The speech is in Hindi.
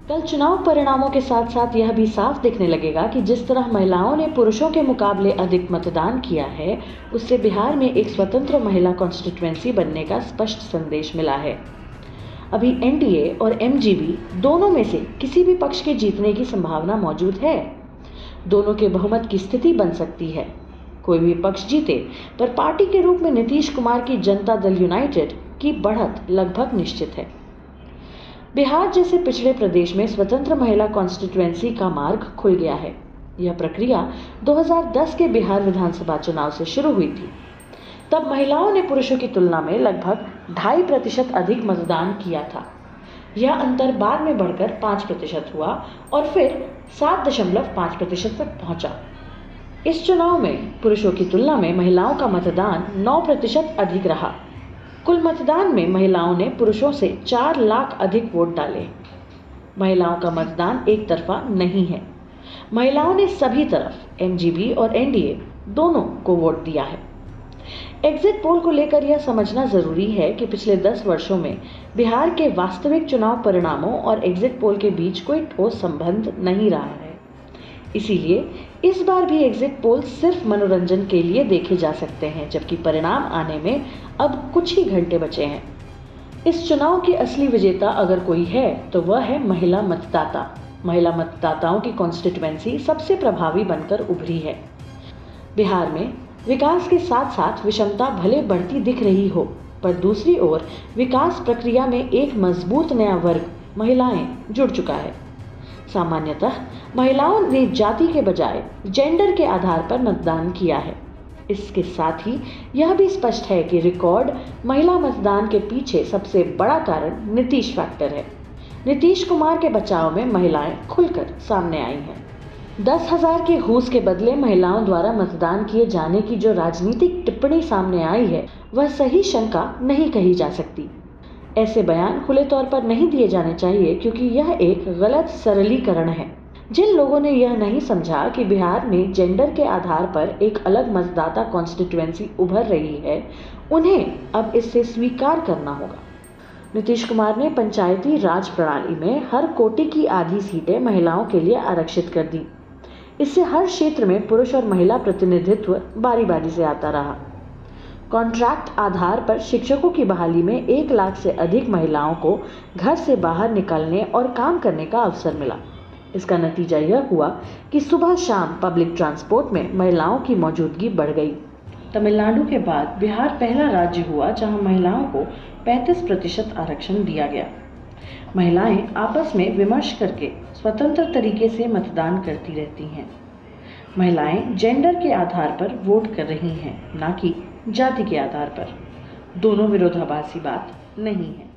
कल चुनाव परिणामों के साथ साथ यह भी साफ दिखने लगेगा कि जिस तरह महिलाओं ने पुरुषों के मुकाबले अधिक मतदान किया है, उससे बिहार में एक स्वतंत्र महिला कॉन्स्टिट्यूएंसी बनने का स्पष्ट संदेश मिला है। अभी एनडीए और एमजीबी दोनों में से किसी भी पक्ष के जीतने की संभावना मौजूद है। दोनों के बहुमत की स्थिति बन सकती है। कोई भी पक्ष जीते, पर पार्टी के रूप में नीतीश कुमार की जनता दल यूनाइटेड की बढ़त लगभग निश्चित है। बिहार जैसे पिछड़े प्रदेश में स्वतंत्र महिला कॉन्स्टिट्यूएंसी का मार्ग खुल गया है। यह प्रक्रिया 2010 के बिहार विधानसभा चुनाव से शुरू हुई थी। तब महिलाओं ने पुरुषों की तुलना में लगभग 2.5% अधिक मतदान किया था। यह अंतर बाद में बढ़कर 5% हुआ और फिर 7.5% तक पहुंचा। इस चुनाव में पुरुषों की तुलना में महिलाओं का मतदान 9% अधिक रहा। कुल मतदान में महिलाओं ने पुरुषों से 4 लाख अधिक वोट डाले। महिलाओं का मतदान एक तरफा नहीं है। महिलाओं ने सभी तरफ एमजीबी और एनडीए दोनों को वोट दिया है। एग्जिट पोल को लेकर यह समझना जरूरी है कि पिछले 10 वर्षों में बिहार के वास्तविक चुनाव परिणामों और एग्जिट पोल के बीच कोई ठोस संबंध नहीं रहा है। इसीलिए इस बार भी एग्जिट पोल सिर्फ मनोरंजन के लिए देखे जा सकते हैं, जबकि परिणाम आने में अब कुछ ही घंटे बचे हैं। इस चुनाव की असली विजेता अगर कोई है तो वह है महिला मतदाता। महिला मतदाताओं की कॉन्स्टिट्यूएंसी सबसे प्रभावी बनकर उभरी है। बिहार में विकास के साथ साथ विषमता भले बढ़ती दिख रही हो, पर दूसरी ओर विकास प्रक्रिया में एक मजबूत नया वर्ग महिलाएं जुड़ चुका है। सामान्यतः महिलाओं ने जाति के बजाय जेंडर के आधार पर मतदान किया है। इसके साथ ही यह भी स्पष्ट है कि रिकॉर्ड महिला मतदान के पीछे सबसे बड़ा कारण नीतीश फैक्टर है। नीतीश कुमार के बचाव में महिलाएं खुलकर सामने आई हैं। 10,000 के घूस के बदले महिलाओं द्वारा मतदान किए जाने की जो राजनीतिक टिप्पणी सामने आई है, वह सही शंका नहीं कही जा सकती। ऐसे बयान खुले तौर पर नहीं दिए जाने चाहिए, क्योंकि यह एक गलत सरलीकरण है। जिन लोगों ने यह नहीं समझा कि बिहार में जेंडर के आधार पर एक अलग मतदाता कॉन्स्टिट्यूएंसी उभर रही है, उन्हें अब इसे स्वीकार करना होगा। नीतीश कुमार ने पंचायती राज प्रणाली में हर कोटि की आधी सीटें महिलाओं के लिए आरक्षित कर दी। इससे हर क्षेत्र में पुरुष और महिला प्रतिनिधित्व बारी बारी से आता रहा। कॉन्ट्रैक्ट आधार पर शिक्षकों की बहाली में 1 लाख से अधिक महिलाओं को घर से बाहर निकलने और काम करने का अवसर मिला। इसका नतीजा यह हुआ कि सुबह शाम पब्लिक ट्रांसपोर्ट में महिलाओं की मौजूदगी बढ़ गई। तमिलनाडु के बाद बिहार पहला राज्य हुआ जहां महिलाओं को 35% आरक्षण दिया गया। महिलाएं आपस में विमर्श करके स्वतंत्र तरीके से मतदान करती रहती हैं। महिलाएं जेंडर के आधार पर वोट कर रही हैं, ना कि जाति के आधार पर। दोनों विरोधाभासी बात नहीं है।